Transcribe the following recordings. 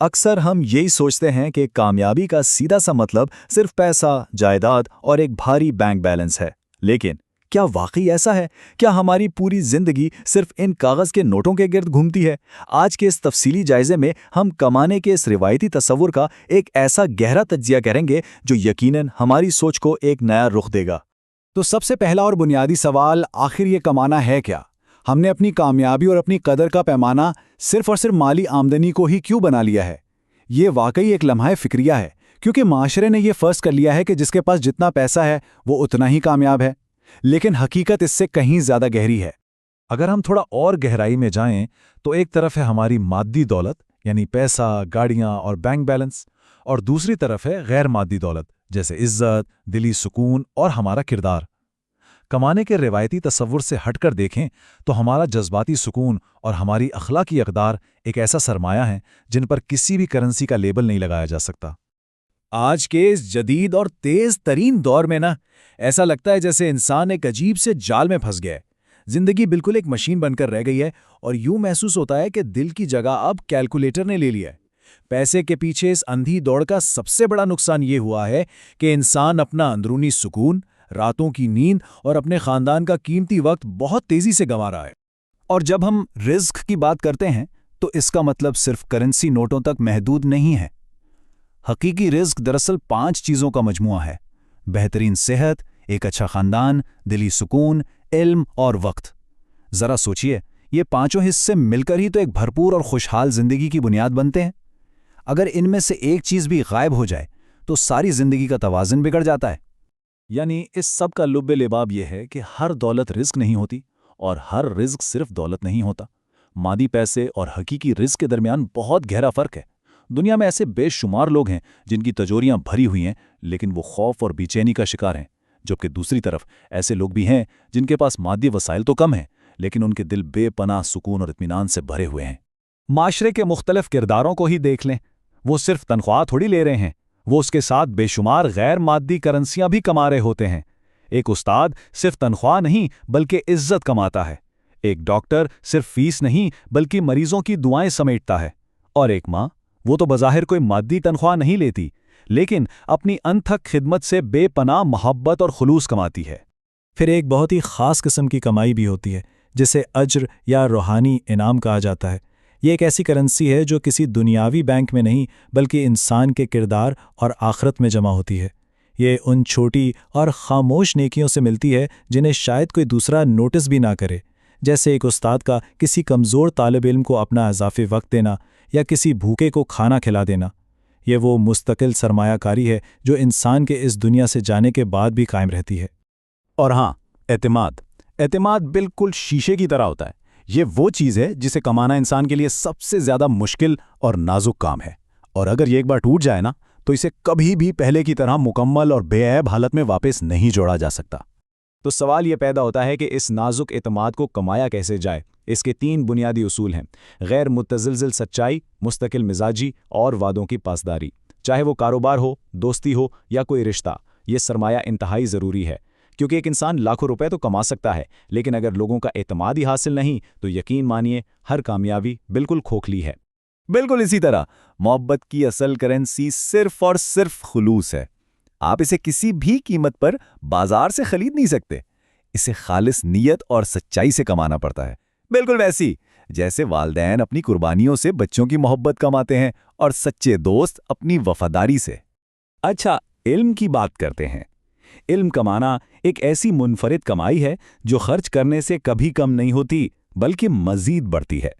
اکثر ہم یہی سوچتے ہیں کہ کامیابی کا سیدھا سا مطلب صرف پیسہ، جائیداد اور ایک بھاری بینک بیلنس ہے، لیکن کیا واقعی ایسا ہے؟ کیا ہماری پوری زندگی صرف ان کاغذ کے نوٹوں کے گرد گھومتی ہے؟ آج کے اس تفصیلی جائزے میں ہم کمانے کے اس روایتی تصور کا ایک ایسا گہرا تجزیہ کریں گے جو یقیناً ہماری سوچ کو ایک نیا رخ دے گا۔ تو سب سے پہلا اور بنیادی سوال، آخر یہ کمانا ہے کیا؟ ہم نے اپنی کامیابی اور اپنی قدر کا پیمانہ صرف اور صرف مالی آمدنی کو ہی کیوں بنا لیا ہے؟ یہ واقعی ایک لمحہ فکریہ ہے، کیونکہ معاشرے نے یہ فرض کر لیا ہے کہ جس کے پاس جتنا پیسہ ہے وہ اتنا ہی کامیاب ہے، لیکن حقیقت اس سے کہیں زیادہ گہری ہے۔ اگر ہم تھوڑا اور گہرائی میں جائیں تو ایک طرف ہے ہماری مادی دولت، یعنی پیسہ، گاڑیاں اور بینک بیلنس، اور دوسری طرف ہے غیر مادی دولت جیسے عزت، دلی سکون اور ہمارا کردار۔ کمانے کے روایتی تصور سے ہٹ کر دیکھیں تو ہمارا جذباتی سکون اور ہماری اخلاقی اقدار ایک ایسا سرمایہ ہیں جن پر کسی بھی کرنسی کا لیبل نہیں لگایا جا سکتا۔ آج کے اس جدید اور تیز ترین دور میں ایسا لگتا ہے جیسے انسان ایک عجیب سے جال میں پھنس گیا ہے۔ زندگی بالکل ایک مشین بن کر رہ گئی ہے اور یوں محسوس ہوتا ہے کہ دل کی جگہ اب کیلکولیٹر نے لے لیا ہے۔ پیسے کے پیچھے اس اندھی دوڑ کا سب سے بڑا نقصان یہ ہوا ہے کہ انسان اپنا اندرونی سکون، راتوں کی نیند اور اپنے خاندان کا قیمتی وقت بہت تیزی سے گنوا رہا ہے۔ اور جب ہم رزق کی بات کرتے ہیں تو اس کا مطلب صرف کرنسی نوٹوں تک محدود نہیں ہے۔ حقیقی رزق دراصل 5 چیزوں کا مجموعہ ہے: بہترین صحت، ایک اچھا خاندان، دلی سکون، علم اور وقت۔ ذرا سوچئے، یہ 5 حصے مل کر ہی تو ایک بھرپور اور خوشحال زندگی کی بنیاد بنتے ہیں۔ اگر ان میں سے ایک چیز بھی غائب ہو جائے تو ساری زندگی کا توازن بگڑ جاتا ہے۔ یعنی اس سب کا لب لباب یہ ہے کہ ہر دولت رزق نہیں ہوتی اور ہر رزق صرف دولت نہیں ہوتا۔ مادی پیسے اور حقیقی رزق کے درمیان بہت گہرا فرق ہے۔ دنیا میں ایسے بے شمار لوگ ہیں جن کی تجوریاں بھری ہوئی ہیں لیکن وہ خوف اور بے چینی کا شکار ہیں، جبکہ دوسری طرف ایسے لوگ بھی ہیں جن کے پاس مادی وسائل تو کم ہیں لیکن ان کے دل بے پناہ سکون اور اطمینان سے بھرے ہوئے ہیں۔ معاشرے کے مختلف کرداروں کو ہی دیکھ لیں، وہ صرف تنخواہ تھوڑی لے رہے ہیں، وہ اس کے ساتھ بے شمار غیر مادی کرنسیاں بھی کما رہے ہوتے ہیں۔ ایک استاد صرف تنخواہ نہیں بلکہ عزت کماتا ہے، ایک ڈاکٹر صرف فیس نہیں بلکہ مریضوں کی دعائیں سمیٹتا ہے، اور ایک ماں، وہ تو بظاہر کوئی مادی تنخواہ نہیں لیتی لیکن اپنی انتھک خدمت سے بے پناہ محبت اور خلوص کماتی ہے۔ پھر ایک بہت ہی خاص قسم کی کمائی بھی ہوتی ہے جسے اجر یا روحانی انعام کہا جاتا ہے۔ یہ ایک ایسی کرنسی ہے جو کسی دنیاوی بینک میں نہیں بلکہ انسان کے کردار اور آخرت میں جمع ہوتی ہے۔ یہ ان چھوٹی اور خاموش نیکیوں سے ملتی ہے جنہیں شاید کوئی دوسرا نوٹس بھی نہ کرے، جیسے ایک استاد کا کسی کمزور طالب علم کو اپنا اضافی وقت دینا یا کسی بھوکے کو کھانا کھلا دینا۔ یہ وہ مستقل سرمایہ کاری ہے جو انسان کے اس دنیا سے جانے کے بعد بھی قائم رہتی ہے۔ اور ہاں، اعتماد بالکل شیشے کی طرح ہوتا ہے۔ یہ وہ چیز ہے جسے کمانا انسان کے لیے سب سے زیادہ مشکل اور نازک کام ہے، اور اگر یہ ایک بار ٹوٹ جائے نا تو اسے کبھی بھی پہلے کی طرح مکمل اور بے عیب حالت میں واپس نہیں جوڑا جا سکتا۔ تو سوال یہ پیدا ہوتا ہے کہ اس نازک اعتماد کو کمایا کیسے جائے؟ اس کے 3 بنیادی اصول ہیں: غیر متزلزل سچائی، مستقل مزاجی اور وعدوں کی پاسداری۔ چاہے وہ کاروبار ہو، دوستی ہو یا کوئی رشتہ، یہ سرمایہ انتہائی ضروری ہے، کیونکہ ایک انسان لاکھوں روپے تو کما سکتا ہے لیکن اگر لوگوں کا اعتماد ہی حاصل نہیں تو یقین مانیے ہر کامیابی بالکل کھوکھلی ہے۔ بالکل اسی طرح محبت کی اصل کرنسی صرف اور صرف خلوص ہے۔ آپ اسے کسی بھی قیمت پر بازار سے خرید نہیں سکتے، اسے خالص نیت اور سچائی سے کمانا پڑتا ہے۔ بالکل ویسی جیسے والدین اپنی قربانیوں سے بچوں کی محبت کماتے ہیں اور سچے دوست اپنی وفاداری سے۔ اچھا، علم کی بات کرتے ہیں۔ علم کمانا ایک ایسی منفرد کمائی ہے جو خرچ کرنے سے کبھی کم نہیں ہوتی بلکہ مزید بڑھتی ہے۔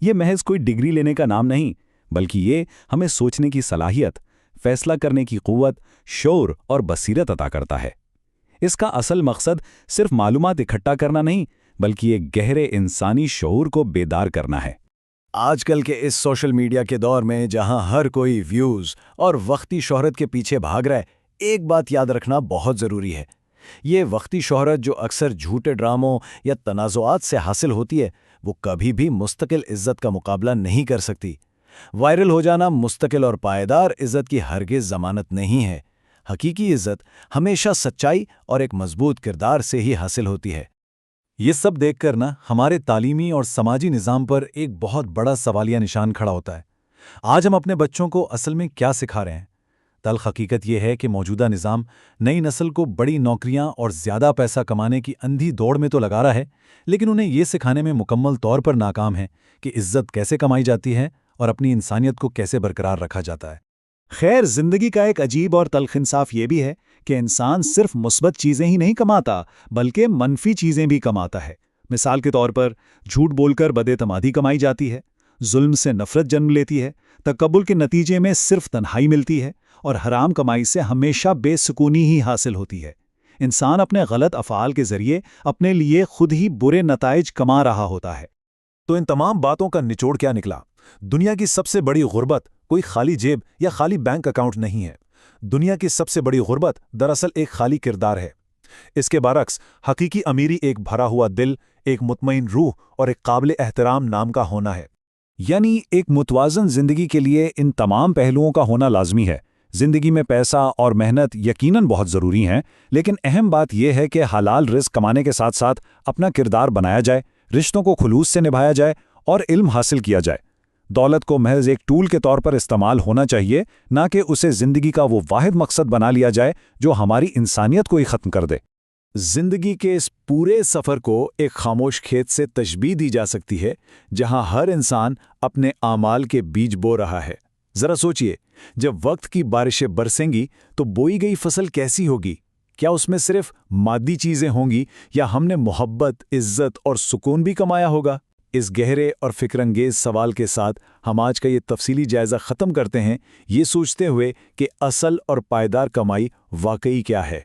یہ محض کوئی ڈگری لینے کا نام نہیں بلکہ یہ ہمیں سوچنے کی صلاحیت، فیصلہ کرنے کی قوت، شعور اور بصیرت عطا کرتا ہے۔ اس کا اصل مقصد صرف معلومات اکٹھا کرنا نہیں بلکہ ایک گہرے انسانی شعور کو بیدار کرنا ہے۔ آج کل کے اس سوشل میڈیا کے دور میں جہاں ہر کوئی ویوز اور وقتی شہرت کے پیچھے بھاگ رہا ہے، ایک بات یاد رکھنا بہت ضروری ہے۔ یہ وقتی شہرت جو اکثر جھوٹے ڈراموں یا تنازعات سے حاصل ہوتی ہے، وہ کبھی بھی مستقل عزت کا مقابلہ نہیں کر سکتی۔ وائرل ہو جانا مستقل اور پائیدار عزت کی ہرگز ضمانت نہیں ہے۔ حقیقی عزت ہمیشہ سچائی اور ایک مضبوط کردار سے ہی حاصل ہوتی ہے۔ یہ سب دیکھ کر ہمارے تعلیمی اور سماجی نظام پر ایک بہت بڑا سوالیہ نشان کھڑا ہوتا ہے۔ آج ہم اپنے بچوں کو اصل میں کیا سکھا رہے ہیں؟ تلخ حقیقت یہ ہے کہ موجودہ نظام نئی نسل کو بڑی نوکریاں اور زیادہ پیسہ کمانے کی اندھی دوڑ میں تو لگا رہا ہے، لیکن انہیں یہ سکھانے میں مکمل طور پر ناکام ہے کہ عزت کیسے کمائی جاتی ہے اور اپنی انسانیت کو کیسے برقرار رکھا جاتا ہے۔ خیر، زندگی کا ایک عجیب اور تلخ انصاف یہ بھی ہے کہ انسان صرف مثبت چیزیں ہی نہیں کماتا بلکہ منفی چیزیں بھی کماتا ہے۔ مثال کے طور پر جھوٹ بول کر بد اعتمادی کمائی جاتی ہے، ظلم سے نفرت جنم لیتی ہے، تکبر کے نتیجے میں صرف تنہائی ملتی ہے، اور حرام کمائی سے ہمیشہ بے سکونی ہی حاصل ہوتی ہے۔ انسان اپنے غلط افعال کے ذریعے اپنے لیے خود ہی برے نتائج کما رہا ہوتا ہے۔ تو ان تمام باتوں کا نچوڑ کیا نکلا؟ دنیا کی سب سے بڑی غربت کوئی خالی جیب یا خالی بینک اکاؤنٹ نہیں ہے۔ دنیا کی سب سے بڑی غربت دراصل ایک خالی کردار ہے۔ اس کے برعکس حقیقی امیری ایک بھرا ہوا دل، ایک مطمئن روح اور ایک قابل احترام نام کا ہونا ہے۔ یعنی ایک متوازن زندگی کے لیے ان تمام پہلوؤں کا ہونا لازمی ہے۔ زندگی میں پیسہ اور محنت یقیناً بہت ضروری ہیں، لیکن اہم بات یہ ہے کہ حلال رزق کمانے کے ساتھ ساتھ اپنا کردار بنایا جائے، رشتوں کو خلوص سے نبھایا جائے اور علم حاصل کیا جائے۔ دولت کو محض ایک ٹول کے طور پر استعمال ہونا چاہیے، نہ کہ اسے زندگی کا وہ واحد مقصد بنا لیا جائے جو ہماری انسانیت کو ہی ختم کر دے۔ زندگی کے اس پورے سفر کو ایک خاموش کھیت سے تشبیہ دی جا سکتی ہے، جہاں ہر انسان اپنے اعمال کے بیج بو رہا ہے۔ ذرا سوچئے، جب وقت کی بارشیں برسیں گی تو بوئی گئی فصل کیسی ہوگی؟ کیا اس میں صرف مادی چیزیں ہوں گی یا ہم نے محبت، عزت اور سکون بھی کمایا ہوگا؟ اس گہرے اور فکر انگیز سوال کے ساتھ ہم آج کا یہ تفصیلی جائزہ ختم کرتے ہیں، یہ سوچتے ہوئے کہ اصل اور پائیدار کمائی واقعی کیا ہے۔